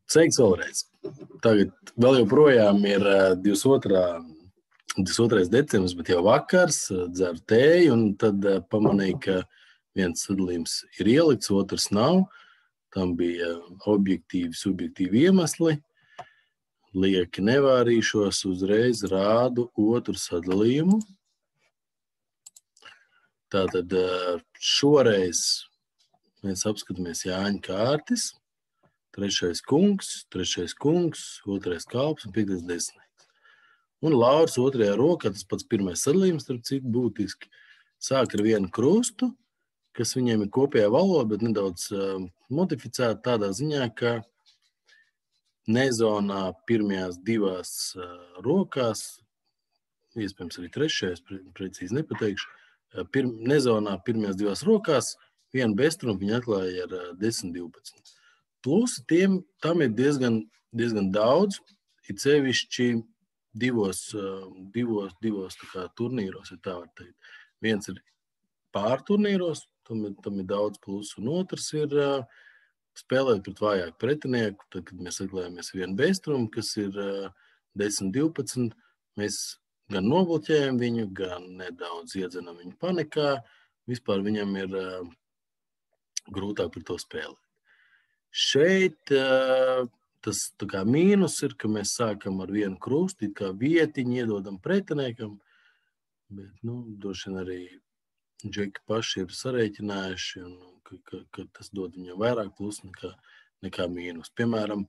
Sveiks vēlreiz. Tagad vēl joprojām ir 22. decembris, bet jau vakars, dzeru tēju, un tad pamanīju, ka viens sadalījums ir ielikts, otrs nav. Tam bija objektīvi, subjektīvi iemesli. Lieki nevārīšos, uzreiz rādu otru sadalījumu. Tātad šoreiz mēs apskatāmies Jāņa kārtis. Trešais kungs, otrais kalps un 5. desmitnieks. Un Lauris otrajā rokā, tas pats pirmais sadalījums, starp citu būtiski, sāk ar vienu krustu, kas viņiem ir kopējā valoda, bet nedaudz modificēta tādā ziņā, ka nezonā pirmajās divās rokās, iespējams arī trešais, precīzi nepateikšu, nezonā pirmajās divās rokās vienu bestrumu viņi atklāja ar 10-12. Plusi tam ir diezgan daudz, it sevišķi divos tā kā turnīros, ja tā var teikt. Viens ir pārturnīros, tam ir daudz plusu, un otrs ir spēlēt pret vājāku pretinieku. Tad, kad mēs atklājamies vienu bestrumu, kas ir 10-12, mēs gan nobloķējam viņu, gan nedaudz iedzenam viņu panikā. Vispār viņam ir grūtāk par to spēlēt. Šeit tas tā kā mīnus ir, ka mēs sākam ar vienu krustu, kā vietiņu iedodam pretiniekam, bet, droši vien arī džeki paši ir sarēķinājuši, ka tas dod viņam vairāk plus nekā mīnus. Piemēram,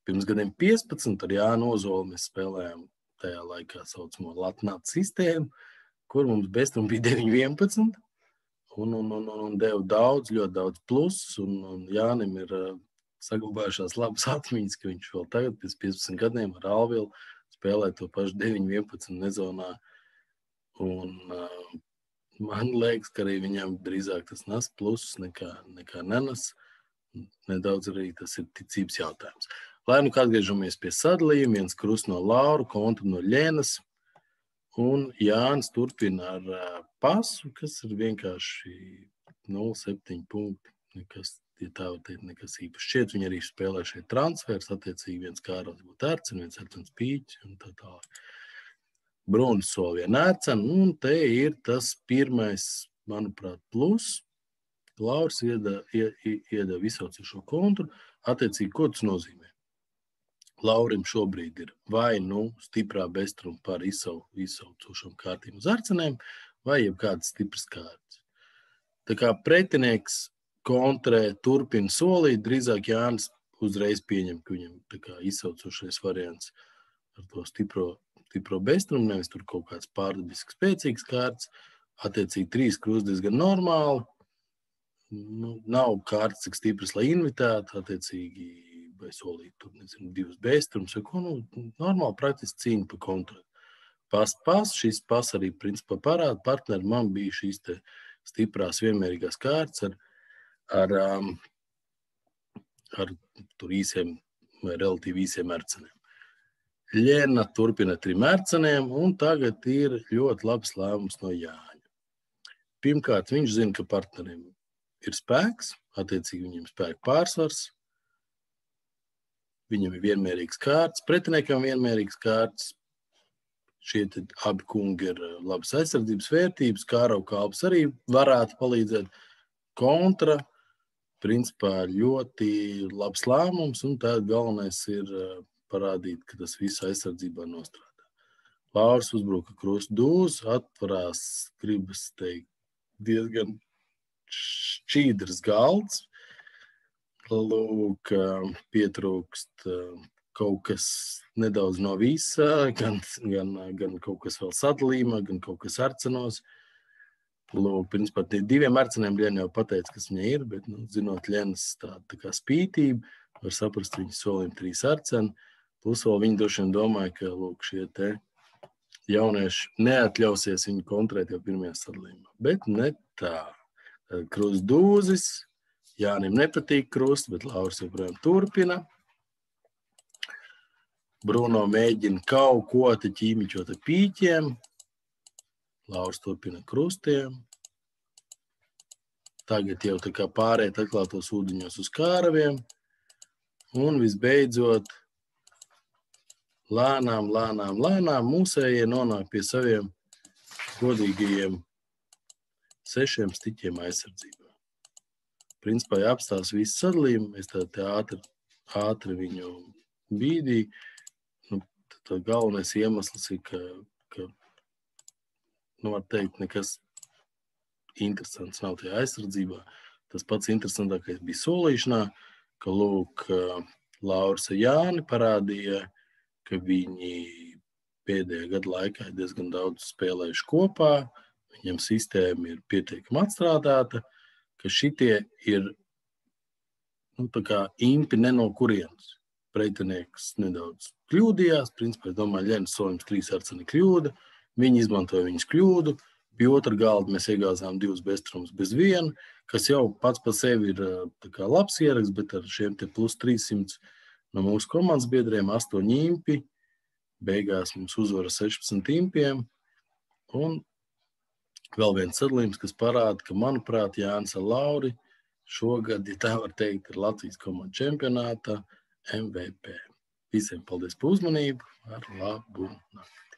pirms gadiem 15 ar Jānu Ozolu mēs spēlējām tajā laikā saucamo latnātu sistēmu, kur mums bestrum bija 9-11, un deva ļoti daudz plusus, un Jānim ir saglabājušās labas atmiņas, ka viņš vēl tagad pēc 15 gadiem ar Alvilu spēlē to pašu 9-11 nezonā, un man liekas, ka arī viņam drīzāk tas nes plusus nekā nenes, nedaudz arī tas ir ticības jautājums. Lai kā atgriežamies pie sadalījuma, viens krusts no Laura, kontra no Ļenas, un Jānis turpina ar pasu, kas ir vienkārši 0,7 punkti. Nekas, ja tā var teikt, nekas īpaši. Šķiet, viņi arī spēlē šeit transfers, attiecīgi viens Kārlis būtu Ercen, viens Ercens Pīķis un tā tālāk. Brunis sol vien Ercen, un te ir tas pirmais, manuprāt, plus. Lauris iedeva izsaucošo kontru. Attiecīgi, ko tas nozīmē? Laurim šobrīd ir vai stiprā bestruma par izsaucošām kārtīm uz Ercenēm, vai jebkādas stipras kārtas. Tā kā pretinieks kontrē turpina solīt, drīzāk Jānis uzreiz pieņem, ka viņam tā kā izsaucošais variants ar to stipro bestrumu, nevis tur kaut kāds pārdabiski spēcīgs kārtas. Attiecīgi 3 krusti diezgan normāli. Nav kārtas cik stipras, lai invitētu, attiecīgi vai solīt tur, 2 bestrumus, vai ko, normāli praktiski cīņa pa kontroli. Šis pas arī principā parāda partneri, man bija šīs te stiprās vienmērīgās kārtas ar tur īsiem vai relatīvi īsiem Erceniem. Ļena turpina 3 Erceniem, un tagad ir ļoti labs lēmums no Jāņa. Pirmkārt, viņš zina, ka partneriem ir spēks, attiecīgi viņiem spēka pārsvars, viņam ir vienmērīgs kārtas, pretiniekam vienmērīgs kārtas. Šie abi kungi ir labas aizsardzības vērtības, Kārau kalps arī varētu palīdzēt. Kontra, principā ļoti labs lēmums, un tad galvenais ir parādīt, ka tas viss aizsardzībā nostrādā. Lauris uzbruka krustu dūz, atvarās, gribas teikt, diezgan šķīdrs galds. Lūk, pietrūkst kaut kas nedaudz no visa, gan kaut kas vēl sadalījumā, gan kaut kas Ercenos. Lūk, principā 2 Erceniem Ļena jau pateica, kas viņai ir, bet, zinot Ļenas tā kā spītību, var saprast viņas solim 3 Erceni. Plus vēl viņi droši vien domāja, ka, lūk, šie te jaunieši neatļausies viņu kontrēt jau pirmajā sadalījumā. Bet ne tā. Krusts dūzis, Jānim nepatīk krusts, bet Lauris joprojām turpina. Bruno mēģina kaut ko te ķīmiķot ar pīķiem. Lauris turpina krustiem. Tagad jau tā kā pārēt atklātos ūdeņos uz kāraviem. Un visbeidzot, lēnām mūsējie nonāk pie saviem godīgajiem 6 stiķiem aizsardzībā. Principā, ja apstās visu sadalījumu, es tā ātri viņu bīdīju. Tad galvenais iemesls ir, ka var teikt, nekas interesants nav tajā aizsardzībā. Tas pats interesantākais bija solīšanā, ka, lūk, Lauris un Jāni parādīja, ka viņi pēdējā gada laikā ir diezgan daudz spēlējuši kopā, viņam sistēma ir pietiekami atstrādāta, ka šitie ir tā kā impi ne no kurienes. Pretinieks nedaudz kļūdījās, principā, es domāju, Ļenis Soļums 3 arceni kļūda, viņi izmantoja viņas kļūdu, pie otra galda mēs iegāzām 2 beztrumus bez 1, kas jau pats par sevi ir tā kā labs ieraksts, bet ar šiem te plus 300 no mūsu komandas biedriem 8 impi, beigās mums uzvara 16 impiem, un vēl viens sadalījums, kas parāda, ka, manuprāt, Jānis un Lauri šogad, ja tā var teikt, ir Latvijas komandu čempionāta MVP. Visiem paldies par uzmanību, ar labu nakti!